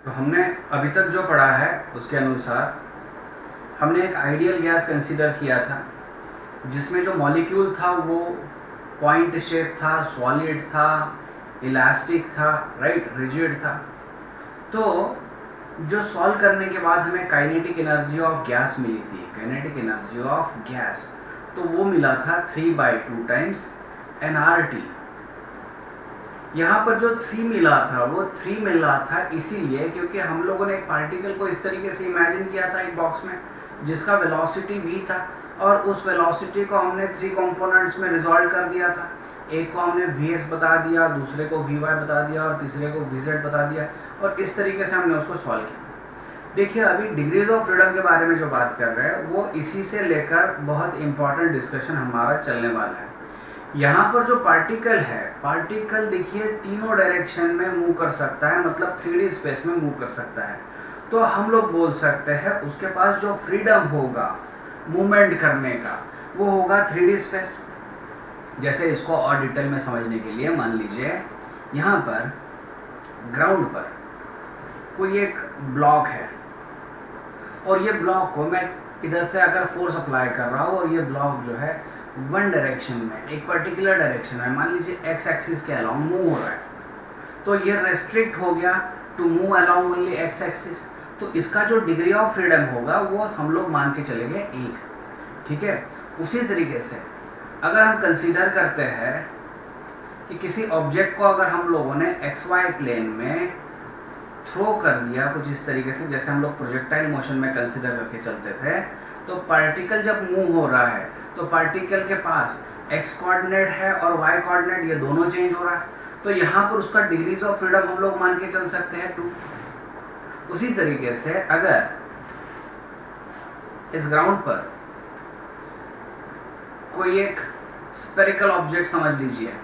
तो हमने अभी तक जो पढ़ा है उसके अनुसार हमने एक आइडियल गैस कंसीडर किया था जिसमें जो मॉलिक्यूल था वो पॉइंट शेप था, सॉलिड था, इलास्टिक था, राइट, रिजिड था। तो जो सॉल्व करने के बाद हमें काइनेटिक एनर्जी ऑफ गैस मिली थी, काइनेटिक एनर्जी ऑफ गैस, तो वो मिला था 3/2 टाइम्स nRT। यहाँ पर जो 3 मिला था वो 3 मिला था इसीलिए क्योंकि हम लोगों ने एक पार्टिकल को इस तरीके से इमेजिन किया था एक बॉक्स में जिसका वेलोसिटी v था और उस वेलोसिटी को हमने 3 कंपोनेंट्स में रिजॉल्व कर दिया था। एक को हमने vx बता दिया, दूसरे को vy बता दिया और तीसरे को vz बता दिया और इस तरीके से हमने उसको सॉल्व किया। देखिए अभी डिग्रीज ऑफ फ्रीडम के बारे में जो बात कर रहे हैं वो इसी से लेकर बहुत इंपॉर्टेंट डिस्कशन हमारा चलने वाला है। यहाँ पर जो पार्टिकल है, पार्टिकल देखिए तीनों डायरेक्शन में मूव कर सकता है, मतलब 3D स्पेस में मूव कर सकता है। तो हम लोग बोल सकते हैं उसके पास जो फ्रीडम होगा मूवमेंट करने का वो होगा 3D स्पेस। जैसे इसको और डिटेल में समझने के लिए मान लीजिए यहाँ पर ग्राउंड पर कोई एक ब्लॉक है और ये ब्लॉक को मैं इधर से अगर फोर्स अप्लाई कर रहा हूँ और ये ब्लॉक जो है वन डायरेक्शन में, एक पर्टिकुलर डायरेक्शन में, मान लीजिए एक्स एक्सिस के अलाउंग मूव हो रहा है, तो ये रेस्ट्रिक्ट हो गया to move along only x axis. तो इसका जो डिग्री ऑफ फ्रीडम होगा वो हम लोग मान के चलेंगे 1। ठीक है। उसी तरीके से अगर हम कंसीडर करते हैं कि किसी ऑब्जेक्ट को अगर हम लोगों ने एक्स वाई प्लेन में थ्रो कर दिया कुछ इस तरीके से, जैसे हम लोग प्रोजेक्टाइल मोशन में कंसीडर करके चलते थे, तो पार्टिकल जब मूव हो रहा है तो पार्टिकल के पास एक्स कोऑर्डिनेट है और वाई कोऑर्डिनेट, ये दोनों चेंज हो रहा है। तो यहाँ पर उसका डिग्रीज ऑफ फ्रीडम हम लोग मान के चल सकते हैं 2। उसी तरीके से अगर इस ग्राउंड पर कोई एक स्फेरिकल ऑब्जेक्ट समझ लीजिए,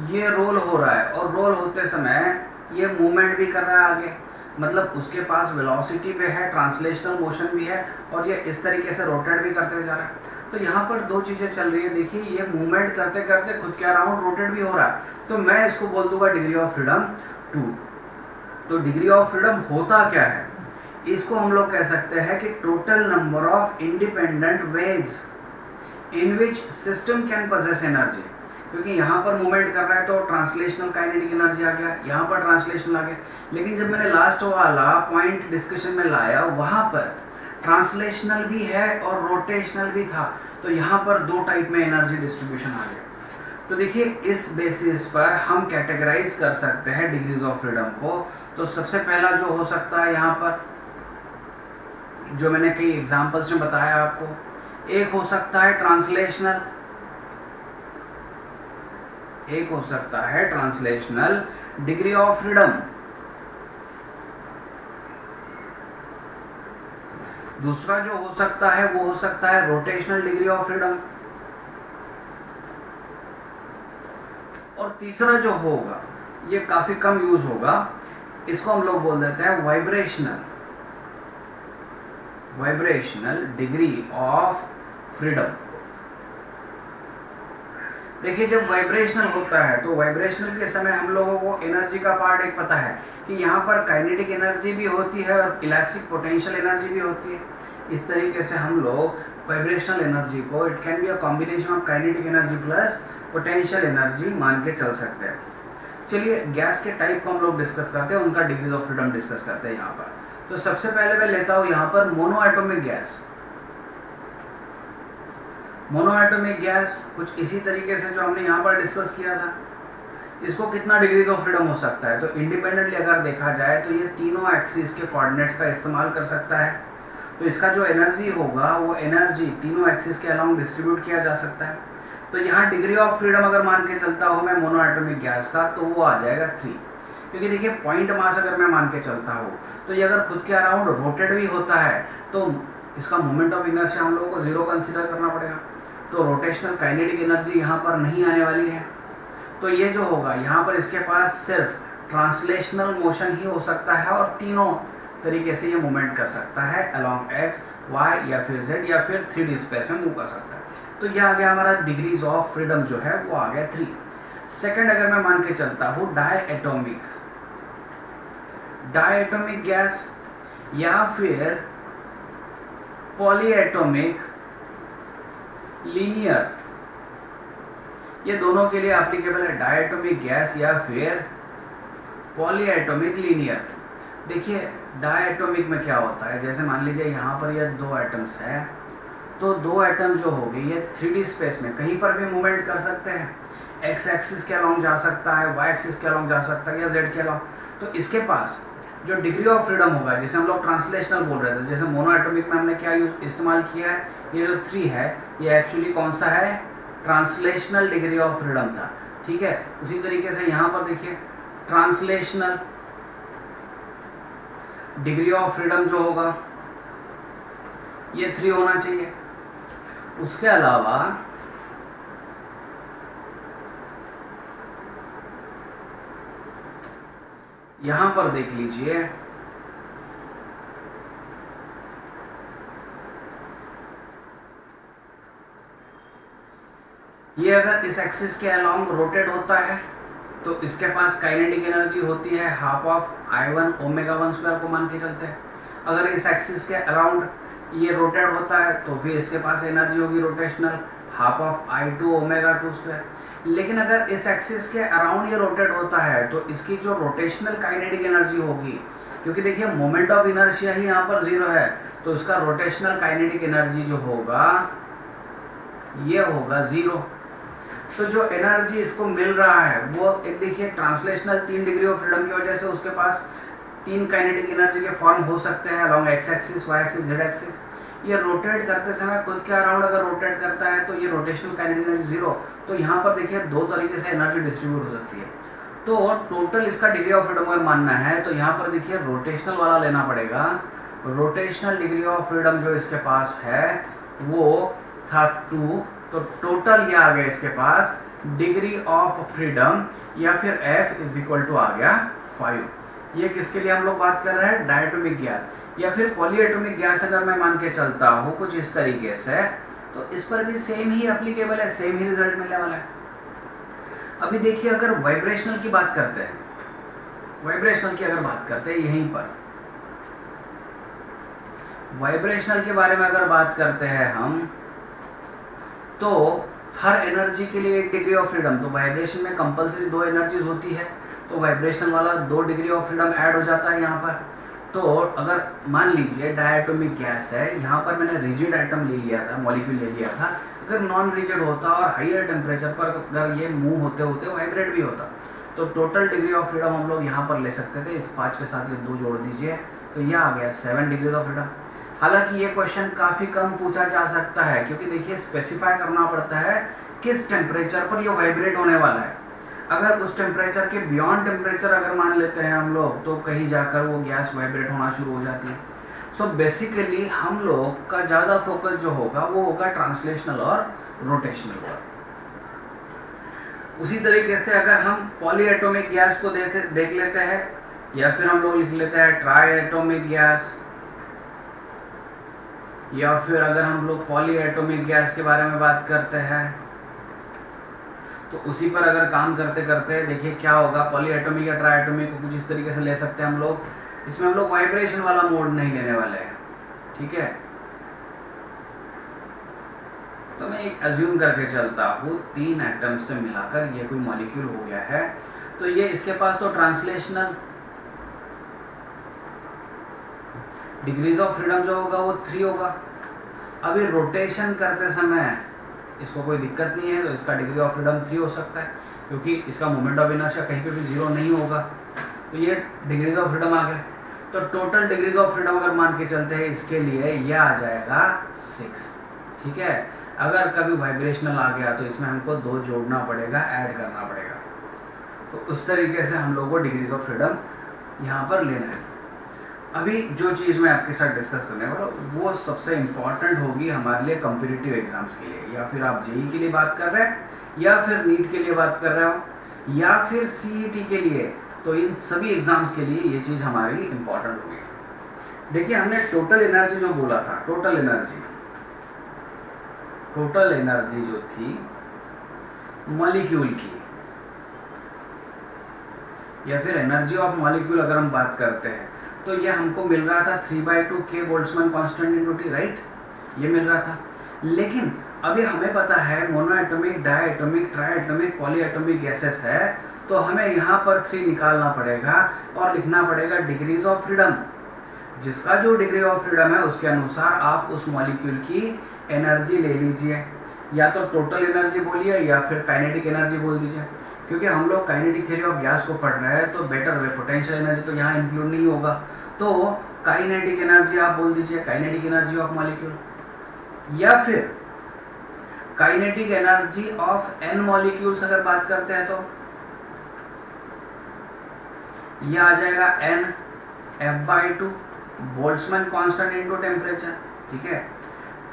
ये रोल हो रहा है और रोल होते समय ये मूवमेंट भी कर रहा है आगे, मतलब उसके पास वेलोसिटी भी है, ट्रांसलेशनल मोशन भी है और ये इस तरीके से रोटेट भी करते हुए जा रहा है। तो यहाँ पर दो चीज़ें चल रही है। देखिए ये मूवमेंट करते करते खुद के अराउंड रोटेट भी हो रहा है, तो मैं इसको बोल दूंगा डिग्री ऑफ फ्रीडम 2। तो डिग्री ऑफ फ्रीडम होता क्या है, इसको हम लोग कह सकते हैं कि total number of independent ways in which system can possess energy. क्योंकि यहाँ पर मूवमेंट कर रहा है तो ट्रांसलेशनल काइनेटिक एनर्जी आ गया, यहाँ पर ट्रांसलेशनल आ गया, लेकिन जब मैंने लास्ट वाला पॉइंट डिस्कशन में लाया वहाँ पर ट्रांसलेशनल भी है और रोटेशनल भी था, तो यहाँ पर 2 टाइप में एनर्जी डिस्ट्रीब्यूशन आ गया। तो देखिए इस बेसिस पर हम कैटेगराइज कर सकते हैं डिग्रीज ऑफ फ्रीडम को। तो सबसे पहला जो हो सकता है यहाँ पर, जो मैंने कई एग्जाम्पल्स में बताया आपको, एक हो सकता है ट्रांसलेशनल, एक हो सकता है ट्रांसलेशनल डिग्री ऑफ फ्रीडम, दूसरा जो हो सकता है वो हो सकता है रोटेशनल डिग्री ऑफ फ्रीडम, और तीसरा जो होगा ये काफी कम यूज होगा, इसको हम लोग बोल देते हैं वाइब्रेशनल डिग्री ऑफ फ्रीडम। देखिए जब वाइब्रेशनल होता है तो वाइब्रेशनल के समय हम लोगों को एनर्जी का पार्ट एक पता है कि यहाँ पर काइनेटिक एनर्जी भी होती है और इलास्टिक पोटेंशियल एनर्जी भी होती है। इस तरीके से हम लोग वाइब्रेशनल एनर्जी को, it can be a combination of kinetic energy plus potential energy मान के चल सकते हैं। चलिए गैस के टाइप को हम लोग डिस्कस करते हैं, उनका डिग्रीज ऑफ फ्रीडम डिस्कस करते हैं यहाँ पर। तो सबसे पहले मैं लेता हूँ यहाँ पर mono atomic gas. Mono atomic gas कुछ इसी तरीके से जो हमने यहाँ पर डिस्कस किया था। इसको कितना डिग्रीज ऑफ फ्रीडम हो सकता है, तो इंडिपेंडेंटली अगर देखा जाए तो ये तीनों एक्सिस के कोऑर्डिनेट्स का इस्तेमाल कर सकता है। तो इसका जो एनर्जी होगा वो एनर्जी तीनों एक्सिस के अलाउंग डिस्ट्रीब्यूट किया जा सकता है। तो यहाँ डिग्री ऑफ फ्रीडम अगर मान के चलता हूँ मैं मोनो एटॉमिक गैस का, तो वो आ जाएगा 3। क्योंकि देखिए पॉइंट मास अगर मैं मान के चलता हूँ तो ये अगर खुद के अराउंड रोटेट भी होता है तो इसका मोमेंट ऑफ इनर्शिया हम लोगों को 0 कंसिडर करना पड़ेगा। तो रोटेशनल काइनेटिक एनर्जी यहाँ पर नहीं आने वाली है। तो ये जो होगा यहाँ पर इसके पास सिर्फ ट्रांसलेशनल मोशन ही हो सकता है और तीनों तरीके से ये मूवमेंट कर सकता है अलोंग एक्स, वाई या फिर जेड या फिर 3D स्पेस में मूव कर सकता है। तो यह आ गया हमारा डिग्रीज ऑफ फ्रीडम जो है वो आ गया 3। सेकंड अगर मैं मान के चलता हूँ डाई एटॉमिक, डायटोमिक गैस या फिर पॉलीएटोमिक लीनियर, ये दोनों के लिए एप्लीकेबल है, डायटोमिक गैस या फिर पॉलीएटोमिक लीनियर। देखिए डायटोमिक में क्या होता है, जैसे मान लीजिए यहाँ पर ये दो एटम्स है, तो दो एटम जो हो गए ये 3D स्पेस में कहीं पर भी मूवमेंट कर सकते हैं, एक्स एक्सिस के अलोंग जा सकता है, वाई एक्सिस के अलोंग जा सकता है या जेड के अलोंग। तो इसके पास जो डिग्री ऑफ फ्रीडम होगा, जिसे हम लोग ट्रांसलेशनल बोल रहे थे, जैसे मोनो एटॉमिक में हमने क्या इस्तेमाल किया है, ये जो 3 है ये एक्चुअली कौन सा है, ट्रांसलेशनल डिग्री ऑफ फ्रीडम था। ठीक है, उसी तरीके से यहाँ पर देखिए ट्रांसलेशनल डिग्री ऑफ फ्रीडम जो होगा ये 3 होना चाहिए। उसके अलावा यहां पर देख लीजिए ये अगर इस एक्सिस के अलोंग रोटेट होता है तो इसके पास काइनेटिक एनर्जी होती है half of I1 omega 1 square को मान के चलते हैं। अगर इस एक्सिस के अराउंड ये रोटेट होता है तो फिर इसके पास एनर्जी होगी rotational half of I2 omega 2 square. लेकिन अगर इस एक्सिस के अराउंड ये रोटेट होता है तो इसकी जो रोटेशनल काइनेटिक एनर्जी होगी, क्योंकि देखिए मोमेंट ऑफ इनर्शिया ही यहाँ पर 0 है, तो इसका रोटेशनल काइनेटिक एनर्जी जो होगा ये होगा 0। तो जो एनर्जी इसको मिल रहा है वो एक देखिए ट्रांसलेशनल 3 डिग्री ऑफ फ्रीडम की वजह से उसके पास 3 काइनेटिक एनर्जी के फॉर्म हो सकते हैं along x axis, y axis, z axis. ये रोटेट करते समय खुद के अराउंड अगर रोटेट करता है तो ये रोटेशनल काइनेटिक एनर्जी 0। तो यहाँ पर देखिए 2 तरीके से एनर्जी डिस्ट्रीब्यूट हो सकती है। तो टोटल इसका डिग्री ऑफ फ्रीडम अगर मानना है तो यहाँ पर देखिए रोटेशनल वाला लेना पड़ेगा। रोटेशनल डिग्री ऑफ फ्रीडम जो इसके पास है वो था 2, तो टोटल ये आ गया इसके पास डिग्री ऑफ फ्रीडम या फिर F इज इक्वल टू आ गया 5। ये किसके लिए हम लोग बात कर रहे हैं, डायटोमिक गैस या फिर पॉलीएटोमिक गैस। अगर मैं मान के चलता हूँ कुछ इस तरीके से तो इस पर भी सेम ही एप्लीकेबल है, सेम ही रिजल्ट मिलने वाला है। अभी देखिए अगर वाइब्रेशनल की बात करते हैं, वाइब्रेशनल की अगर बात करते हैं यहीं पर वाइब्रेशनल के बारे में अगर बात करते हैं हम, तो हर एनर्जी के लिए 1 डिग्री ऑफ फ्रीडम, तो वाइब्रेशन में कंपलसरी 2 एनर्जीज होती है, तो वाइब्रेशनल वाला 2 डिग्री ऑफ फ्रीडम ऐड हो जाता है यहाँ पर। तो अगर मान लीजिए डायटोमिक गैस है, यहाँ पर मैंने रिजिड आइटम ले लिया था, मॉलिक्यूल ले लिया था, अगर नॉन रिजिड होता और हाइयर टेम्परेचर पर अगर ये मूव होते होते वाइब्रेट भी होता तो टोटल डिग्री ऑफ फ्रीडम हम लोग यहाँ पर ले सकते थे। इस 5 के साथ ये 2 जोड़ दीजिए तो यह आ गया 7 डिग्री ऑफ फ्रीडम। हालांकि ये क्वेश्चन काफ़ी कम पूछा जा सकता है क्योंकि देखिए स्पेसिफाई करना पड़ता है किस टेम्परेचर पर ये वाइब्रेट होने वाला है। अगर उस टेम्परेचर के बियॉन्ड टेम्परेचर अगर मान लेते हैं हम लोग तो कहीं जाकर वो गैस वाइब्रेट होना शुरू हो जाती है। सो बेसिकली हम लोग का ज़्यादा फोकस जो होगा वो होगा ट्रांसलेशनल और रोटेशनल पर। उसी तरीके से अगर हम पॉलीएटोमिक गैस को देख लेते हैं या फिर हम लोग लिख लेते हैं ट्राईएटोमिक गैस, या फिर अगर हम लोग पॉलीएटोमिक गैस के बारे में बात करते हैं तो उसी पर अगर काम करते करते देखिए क्या होगा, पॉलीएटोमिक या ट्राईएटोमिक को कुछ इस तरीके से ले सकते हैं हम लोग। इसमें हम लोग वाइब्रेशन वाला मोड नहीं लेने वाले हैं, ठीक है। तो मैं एक अज्यूम करके चलता हूँ 3 एटम से मिलाकर ये कोई मॉलिक्यूल हो गया है, तो ये इसके पास तो ट्रांसलेशनल डिग्रीज ऑफ फ्रीडम जो होगा वो 3 होगा। अभी रोटेशन करते समय इसको कोई दिक्कत नहीं है तो इसका डिग्री ऑफ फ्रीडम 3 हो सकता है क्योंकि इसका मोमेंट ऑफ इनर्शिया कहीं पे भी 0 नहीं होगा, तो ये डिग्रीज ऑफ फ्रीडम आ गया। तो टोटल डिग्रीज ऑफ फ्रीडम अगर मान के चलते हैं इसके लिए यह आ जाएगा 6, ठीक है। अगर कभी वाइब्रेशनल आ गया तो इसमें हमको 2 जोड़ना पड़ेगा, ऐड करना पड़ेगा। तो उस तरीके से हम लोग को डिग्रीज ऑफ फ्रीडम यहाँ पर लेना है। अभी जो चीज़ मैं आपके साथ डिस्कस करने वाला वो सबसे इम्पॉर्टेंट होगी हमारे लिए कॉम्पिटिटिव एग्जाम्स के लिए, या फिर आप जेई के लिए बात कर रहे हैं या फिर नीट के लिए बात कर रहे हो या फिर सीईटी के लिए, तो इन सभी एग्जाम्स के लिए ये चीज़ हमारी इम्पॉर्टेंट होगी। देखिए हमने टोटल एनर्जी जो बोला था, टोटल एनर्जी जो थी मॉलिक्यूल की, या फिर एनर्जी ऑफ मॉलिक्यूल अगर हम बात करते हैं तो ये हमको मिल रहा था 3/2 के Boltzmann constant into T, right, ये मिल रहा था। लेकिन अभी हमें पता है मोनोएटॉमिक, डायएटॉमिक, ट्राइएटॉमिक, पॉलीएटॉमिक गैसेस है, तो हमें यहाँ पर 3 निकालना पड़ेगा और लिखना पड़ेगा डिग्रीज ऑफ फ्रीडम। जिसका जो डिग्री ऑफ फ्रीडम है उसके अनुसार आप उस मॉलिक्यूल की एनर्जी ले लीजिए, या तो टोटल एनर्जी बोलिए या फिर काइनेटिक एनर्जी बोल दीजिए। क्योंकि हम लोग काइनेटिक थ्योरी ऑफ गैस को पढ़ रहे हैं तो बेटर वे पोटेंशियल एनर्जी तो यहाँ इंक्लूड नहीं होगा, तो काइनेटिक एनर्जी आप बोल दीजिए, काइनेटिक एनर्जी ऑफ मॉलिक्यूल, या फिर kinetic energy of an molecules अगर बात करते हैं तो यह आ जाएगा n F/2 Boltzmann constant into temperature, ठीक है।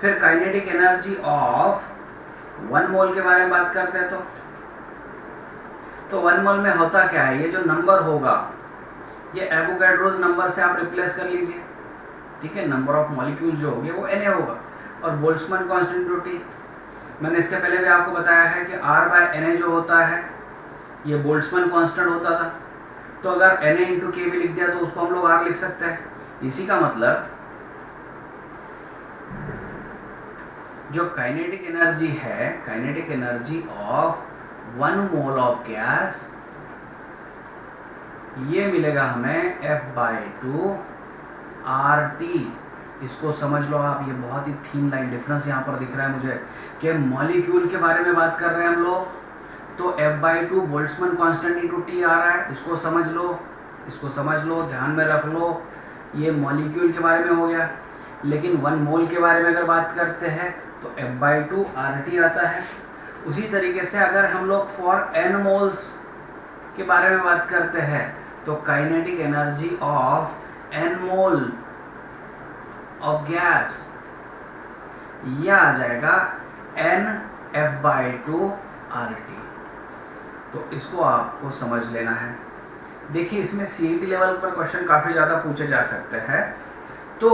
फिर काइनेटिक एनर्जी ऑफ 1 मोल के बारे में बात करते हैं तो 1 मोल में होता क्या है, ये जो नंबर होगा ये एवोगाड्रोस नंबर से आप रिप्लेस कर लीजिए, ठीक है। नंबर ऑफ मॉलिक्यूल जो होंगे वो Na होगा और बोल्ट्जमैन कांस्टेंट इनटू T, मैंने इसके पहले भी आपको बताया है कि R/Na जो होता है ये बोल्ट्जमैन कांस्टेंट होता था, तो अगर Na इंटू के भी लिख दिया तो उसको हम लोग R लिख सकते हैं। इसी का मतलब जो काइनेटिक एनर्जी है, kinetic energy of 1 mole of gas, ये मिलेगा हमें F/2 RT। इसको समझ लो आप, ये बहुत ही थीन लाइन डिफरेंस यहाँ पर दिख रहा है मुझे कि मॉलिक्यूल के बारे में बात कर रहे हैं हम लोग, तो F/2 Boltzmann constant into T आ रहा है, इसको समझ लो, इसको समझ लो, ध्यान में रख लो, ये मॉलिक्यूल के बारे में हो गया। लेकिन 1 मोल के बारे में अगर बात करते हैं तो F/2 RT आता है। उसी तरीके से अगर हम लोग फॉर n मोल्स के बारे में बात करते हैं तो kinetic energy of n mole of gas यह आ जाएगा n F/2 RT। तो इसको आपको समझ लेना है। देखिए इसमें CET लेवल पर क्वेश्चन काफ़ी ज़्यादा पूछे जा सकते हैं। तो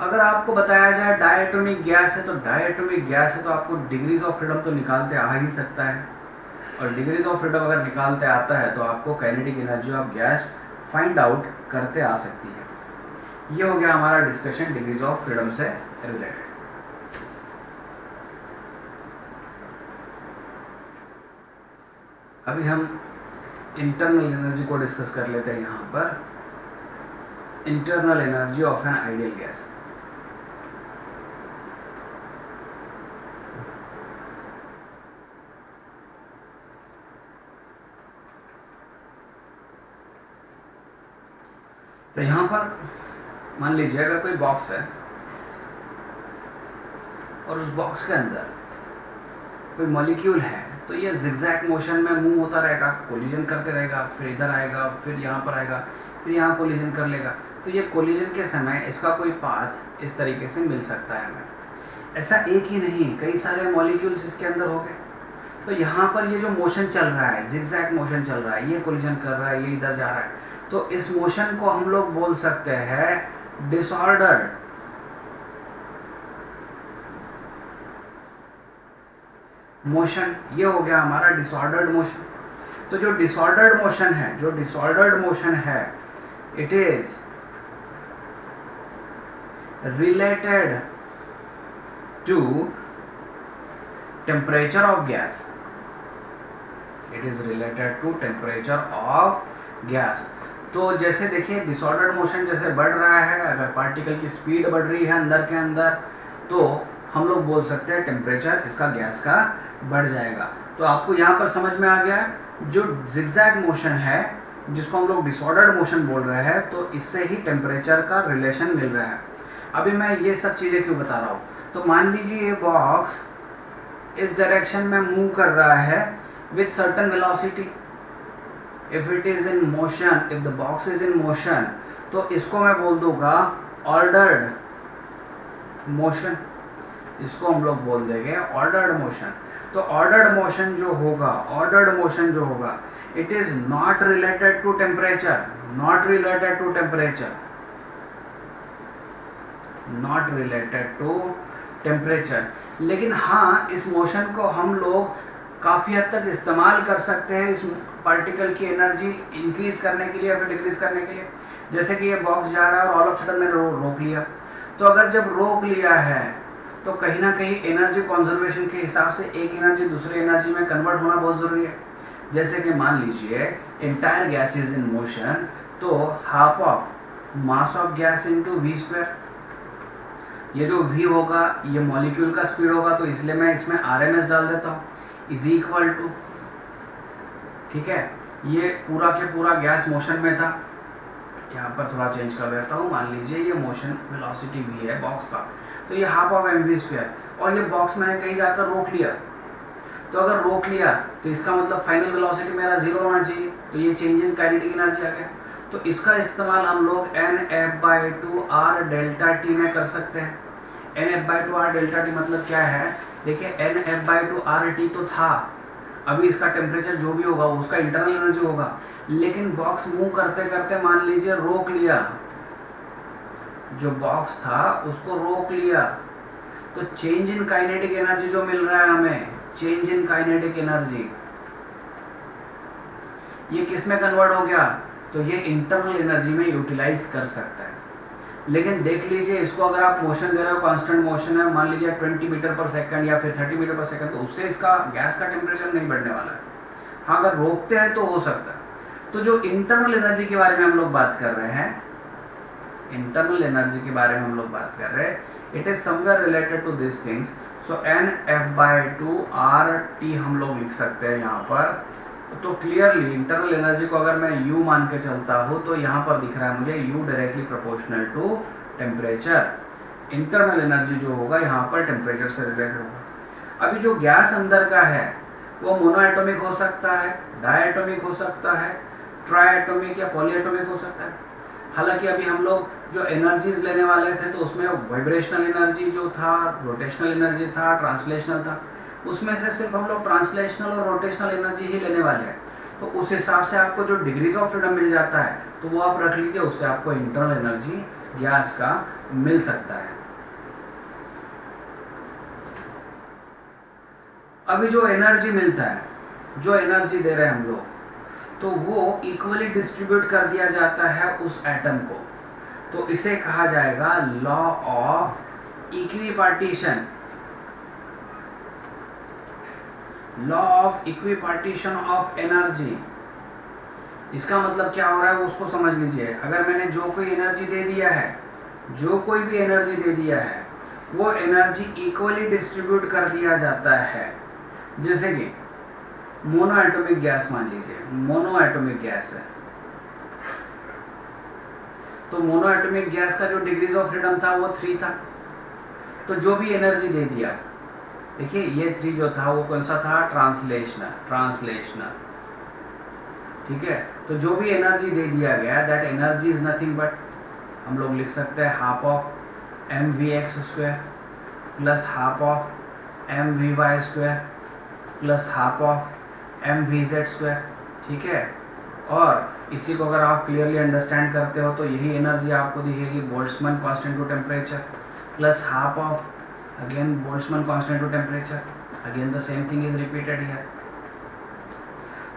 अगर आपको बताया जाए डायएटॉमिक गैस है, तो डायएटॉमिक गैस है तो आपको डिग्रीज ऑफ फ्रीडम तो निकालते आ ही सकता है, और डिग्रीज ऑफ फ्रीडम अगर निकालते आता है तो आपको kinetic energy of gas find out करते आ सकती है। ये हो गया हमारा डिस्कशन डिग्रीज ऑफ फ्रीडम से रिलेटेड। अभी हम इंटरनल एनर्जी को डिस्कस कर लेते हैं। यहाँ पर internal energy of an ideal gas. तो यहाँ पर मान लीजिए अगर कोई बॉक्स है और उस बॉक्स के अंदर कोई मॉलिक्यूल है, तो ये जिगजैग मोशन में मूव होता रहेगा, कोलिजन करते रहेगा, फिर इधर आएगा, फिर यहाँ पर आएगा, फिर यहाँ कोलिजन कर लेगा। तो ये कोलिजन के समय इसका कोई पाथ इस तरीके से मिल सकता है हमें। ऐसा एक ही नहीं, कई सारे मॉलिक्यूल्स इसके अंदर हो गए। तो यहाँ पर ये जो मोशन चल रहा है, जिगजैग मोशन चल रहा है, ये कोलिजन कर रहा है, ये इधर जा रहा है, तो इस मोशन को हम लोग बोल सकते हैं डिसऑर्डर्ड मोशन। ये हो गया हमारा डिसऑर्डर्ड मोशन। तो जो डिसऑर्डर्ड मोशन है, जो डिसऑर्डर्ड मोशन है, it is related to temperature of gas. It is related to temperature of gas. तो जैसे देखिए डिसऑर्डर्ड मोशन जैसे बढ़ रहा है, अगर पार्टिकल की स्पीड बढ़ रही है अंदर के अंदर, तो हम लोग बोल सकते हैं टेम्परेचर इसका गैस का बढ़ जाएगा। तो आपको यहाँ पर समझ में आ गया जो जिगजैग मोशन है जिसको हम लोग डिसऑर्डर्ड मोशन बोल रहे हैं, तो इससे ही टेम्परेचर का रिलेशन मिल रहा है। अभी मैं ये सब चीज़ें क्यों बता रहा हूँ, तो मान लीजिए ये बॉक्स इस डायरेक्शन में मूव कर रहा है with certain velocity. If it is in motion, if the box is in motion, तो इसको मैं बोल दूंगा ऑर्डर्ड मोशन। इसको हम लोग बोल देंगे ऑर्डर्ड मोशन। तो ऑर्डर्ड मोशन जो होगा, ऑर्डर्ड मोशन जो होगा, it is not related to temperature, not related to temperature, not related to temperature. लेकिन हाँ, इस मोशन को हम लोग काफ़ी हद तक इस्तेमाल कर सकते हैं इस पार्टिकल की एनर्जी इंक्रीज करने के लिए या फिर डिक्रीज करने के लिए। जैसे कि ये बॉक्स जा रहा है और ऑल ऑफ सडन मैंने रोक लिया, तो अगर जब रोक लिया है तो कहीं ना कहीं एनर्जी कंजर्वेशन के हिसाब से एक एनर्जी दूसरे एनर्जी में कन्वर्ट होना बहुत ज़रूरी है। जैसे कि मान लीजिए entire gas is in motion, तो half of mass of gas into v square, ये जो v होगा ये मॉलिक्यूल का स्पीड होगा, तो इसलिए मैं इसमें RMS डाल देता हूँ, इज इक्वल टू, ठीक है, ये पूरा के पूरा गैस मोशन में था, यहाँ पर थोड़ा चेंज कर देता हूँ, मान लीजिए ये मोशन वेलोसिटी v है बॉक्स का, तो ये हाफ ऑफ mv स्क्वायर, और ये बॉक्स मैंने कहीं जाकर रोक लिया, तो अगर रोक लिया तो इसका मतलब फाइनल वेलोसिटी मेरा 0 होना चाहिए, तो ये चेंज इन काइनेटिक एनर्जी आ गया। तो इसका इस्तेमाल हम लोग NF/2R डेल्टा टी में कर सकते हैं। NF/2R डेल्टा टी मतलब क्या है, देखिए NF/2R टी तो था, अभी इसका टेम्परेचर जो भी होगा उसका इंटरनल एनर्जी होगा, लेकिन बॉक्स मूव करते करते मान लीजिए रोक लिया, जो बॉक्स था उसको रोक लिया, तो चेंज इन काइनेटिक एनर्जी जो मिल रहा है हमें, चेंज इन काइनेटिक एनर्जी, ये किस में कन्वर्ट हो गया, तो ये इंटरनल एनर्जी में यूटिलाइज कर सकता है। लेकिन देख लीजिए इसको अगर आप मोशन दे रहे हो, कांस्टेंट मोशन है, मान लीजिए 20 मीटर पर सेकंड या फिर 30 मीटर पर सेकंड, तो उससे इसका गैस का टेम्परेचर नहीं बढ़ने वाला है। हाँ, अगर रोकते हैं तो हो सकता है। तो जो इंटरनल एनर्जी के बारे में हम लोग बात कर रहे हैं, इंटरनल एनर्जी के बारे में हम लोग बात कर रहे हैं, it is somewhere related to this things. So NF/2R T हम लोग लिख सकते हैं यहाँ पर। तो क्लियरली इंटरनल एनर्जी को अगर मैं U मान के चलता हूँ तो यहाँ पर दिख रहा है मुझे U directly proportional to temperature. Internal energy जो होगा यहाँ पर टेम्परेचर से रिलेटेड होगा। अभी जो गैस अंदर का है वो मोनोएटॉमिक हो सकता है, डायएटॉमिक हो सकता है, ट्राइएटॉमिक या पॉलीएटॉमिक हो सकता है। हालांकि अभी हम लोग जो एनर्जीज लेने वाले थे तो उसमें वाइब्रेशनल एनर्जी जो था, रोटेशनल एनर्जी था, ट्रांसलेशनल था, उसमें से सिर्फ हम लोग ट्रांसलेशनल और रोटेशनल एनर्जी ही लेने वाले हैं। तो उस हिसाब से आपको जो डिग्रीज ऑफ फ्रीडम मिल जाता है तो वो आप रख लीजिए, उससे आपको इंटरनल एनर्जी गैस का मिल सकता है। अभी जो एनर्जी मिलता है, जो एनर्जी दे रहे हैं हम लोग, तो वो इक्वली डिस्ट्रीब्यूट कर दिया जाता है उस एटम को, तो इसे कहा जाएगा law of equipartition. Law of equipartition of energy, इसका मतलब क्या हो रहा है उसको समझ लीजिए। अगर मैंने जो कोई एनर्जी दे दिया है, जो कोई भी एनर्जी दे दिया है, वो एनर्जी इक्वली डिस्ट्रीब्यूट कर दिया जाता है। जैसे कि मोनोएटॉमिक गैस मान लीजिए, मोनोएटॉमिक गैस है, तो मोनोएटॉमिक गैस का जो डिग्रीज ऑफ फ्रीडम था वो 3 था। तो जो भी एनर्जी दे दिया, देखिए ये 3 जो था वो कौन सा था, ट्रांसलेशनल, ठीक है। तो जो भी एनर्जी दे दिया गया, that energy is nothing but, हम लोग लिख सकते हैं half of mvx square plus half of mvy square plus half of mvz square, ठीक है। और इसी को अगर आप क्लियरली अंडरस्टैंड करते हो तो यही एनर्जी आपको दिखेगी Boltzmann constant to temperature plus half of again Boltzmann constant to temperature, again the same thing is repeated here.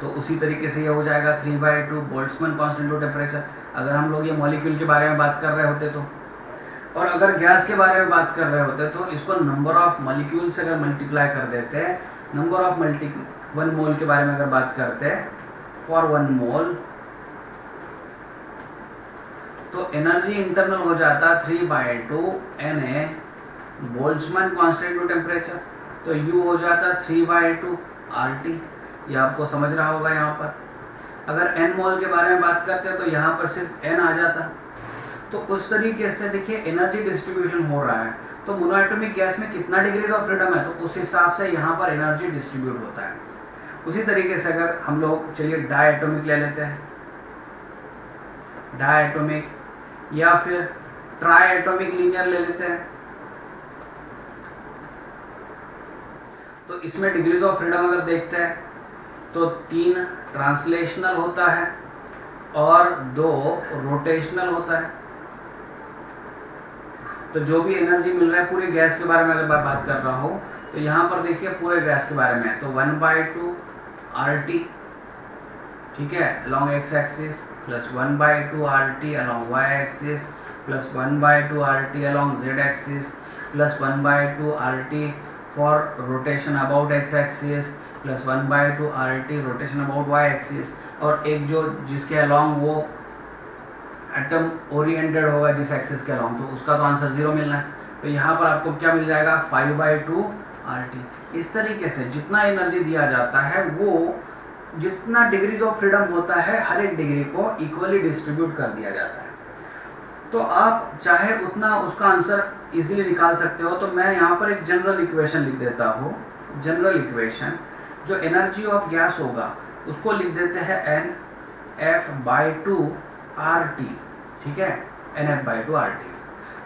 तो उसी तरीके से ये हो जाएगा 3/2 बोल्ट्जमैन कांस्टेंट टू टेम्परेचर, अगर हम लोग ये मॉलिक्यूल के बारे में बात कर रहे होते तो। और अगर गैस के बारे में बात कर रहे होते तो इसको नंबर ऑफ मॉलिक्यूल से अगर मल्टीप्लाई कर देते हैं, नंबर ऑफ 1 मोल के बारे में अगर बात करते हैं, फॉर 1 मोल, तो एनर्जी इंटरनल हो जाता 3/2 Na Boltzmann constant to temperature, तो U हो जाता 3/2 RT। ये आपको समझ रहा होगा। यहाँ पर अगर n मोल के बारे में बात करते हैं तो यहाँ पर सिर्फ n आ जाता। तो उस तरीके से देखिए एनर्जी डिस्ट्रीब्यूशन हो रहा है। तो मोनोएटॉमिक गैस में कितना डिग्रीज ऑफ फ्रीडम है, तो उस हिसाब से यहाँ पर एनर्जी डिस्ट्रीब्यूट होता है। उसी तरीके से अगर हम लोग चलिए डायएटॉमिक ले लेते हैं, डायएटॉमिक या फिर ट्राइएटॉमिक लीनियर ले लेते हैं, तो इसमें डिग्रीज ऑफ फ्रीडम अगर देखते हैं तो 3 ट्रांसलेशनल होता है और 2 रोटेशनल होता है। तो जो भी एनर्जी मिल रहा है पूरे गैस के बारे में अगर बात कर रहा हूँ तो यहाँ पर देखिए पूरे गैस के बारे में है, तो 1/2 RT ठीक है, along x axis plus 1/2 RT along y axis plus 1/2 RT along z axis plus 1/2 RT for rotation about x axis plus 1/2 RT rotation about y axis, और एक जो जिसके along वो एटम ओरिएंटेड होगा जिस एक्सिस के अलॉन्ग, तो उसका तो आंसर 0 मिलना है। तो यहाँ पर आपको क्या मिल जाएगा 5/2 RT। इस तरीके से जितना एनर्जी दिया जाता है वो जितना डिग्रीज ऑफ फ्रीडम होता है हर एक डिग्री को इक्वली डिस्ट्रीब्यूट कर दिया जाता है। तो आप चाहे उतना उसका आंसर इजीली निकाल सकते हो। तो मैं यहाँ पर एक जनरल इक्वेशन लिख देता हूँ। जनरल इक्वेशन जो एनर्जी ऑफ गैस होगा उसको लिख देते हैं NF/2 RT, ठीक है, NF/2 RT।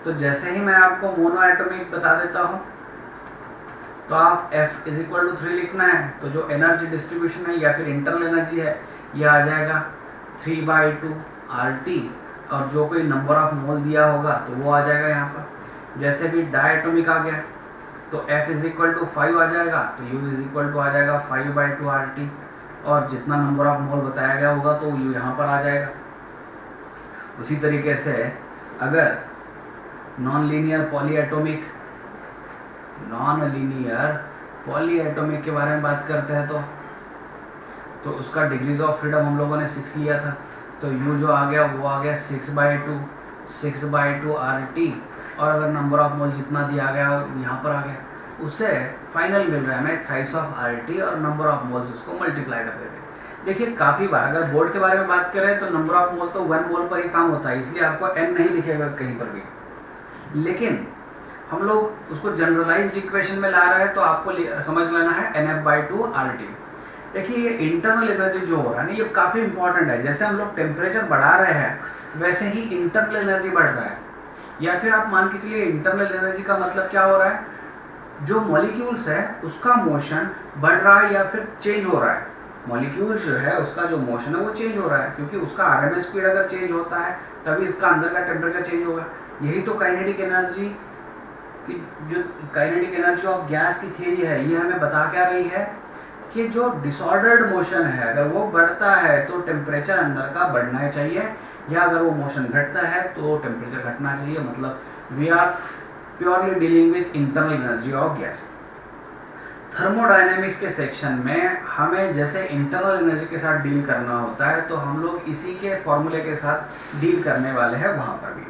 तो जैसे ही मैं आपको मोनो एटॉमिक बता देता हूँ तो आप F = 3 लिखना है। तो जो एनर्जी डिस्ट्रीब्यूशन है या फिर इंटरनल एनर्जी है ये आ जाएगा 3/2 RT, और जो कोई नंबर ऑफ मोल दिया होगा तो वो आ जाएगा यहाँ पर। जैसे भी डायटोमिक आ गया तो F = 5 आ जाएगा, तो U = आ जाएगा 5/2 RT, और जितना नंबर ऑफ मोल बताया गया होगा तो U यहाँ पर आ जाएगा। उसी तरीके से अगर नॉन लीनियर पॉलीएटॉमिक के बारे में बात करते हैं तो उसका डिग्रीज ऑफ फ्रीडम हम लोगों ने 6 लिया था। तो U जो आ गया वो आ गया 6/2 RT, और अगर नंबर ऑफ मोल जितना दिया गया यहाँ पर आ गया, उससे फाइनल मिल रहा है हमें थ्राइस ऑफ RT, और नंबर ऑफ मोल्स उसको मल्टीप्लाई कर देते हैं। देखिए काफ़ी बार अगर बोर्ड के बारे में बात करें तो नंबर ऑफ मोल तो 1 मोल पर ही काम होता है, इसलिए आपको n नहीं दिखेगा कहीं पर भी। लेकिन हम लोग उसको जनरलाइज्ड इक्वेशन में ला रहे हैं तो आपको समझ लेना है NF/2 RT। देखिए ये इंटरनल एनर्जी जो हो रहा है ना ये काफ़ी इंपॉर्टेंट है। जैसे हम लोग टेम्परेचर बढ़ा रहे हैं वैसे ही इंटरनल एनर्जी बढ़ रहा है, या फिर आप मान के चलिए इंटरनल एनर्जी का मतलब क्या हो रहा है, जो मॉलिक्यूल्स है उसका मोशन बढ़ रहा है या फिर चेंज हो रहा है। मॉलिक्यूल जो है उसका जो मोशन है वो चेंज हो रहा है, क्योंकि उसका RMS स्पीड अगर चेंज होता है तभी इसका अंदर का टेम्परेचर चेंज होगा। यही तो काइनेटिक एनर्जी की जो काइनेटिक एनर्जी ऑफ गैस की थियरी है ये हमें बता क्या रही है कि जो डिसऑर्डर्ड मोशन है अगर वो बढ़ता है तो टेम्परेचर अंदर का बढ़ना चाहिए, या अगर वो मोशन घटता है तो टेम्परेचर घटना चाहिए। मतलब we are purely dealing with internal energy of gas. Thermodynamics के सेक्शन में हमें जैसे इंटरनल एनर्जी के साथ डील करना होता है तो हम लोग इसी के फॉर्मूले के साथ डील करने वाले हैं वहाँ पर भी।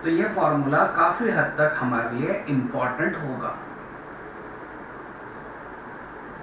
तो ये फॉर्मूला काफ़ी हद तक हमारे लिए इम्पॉर्टेंट होगा।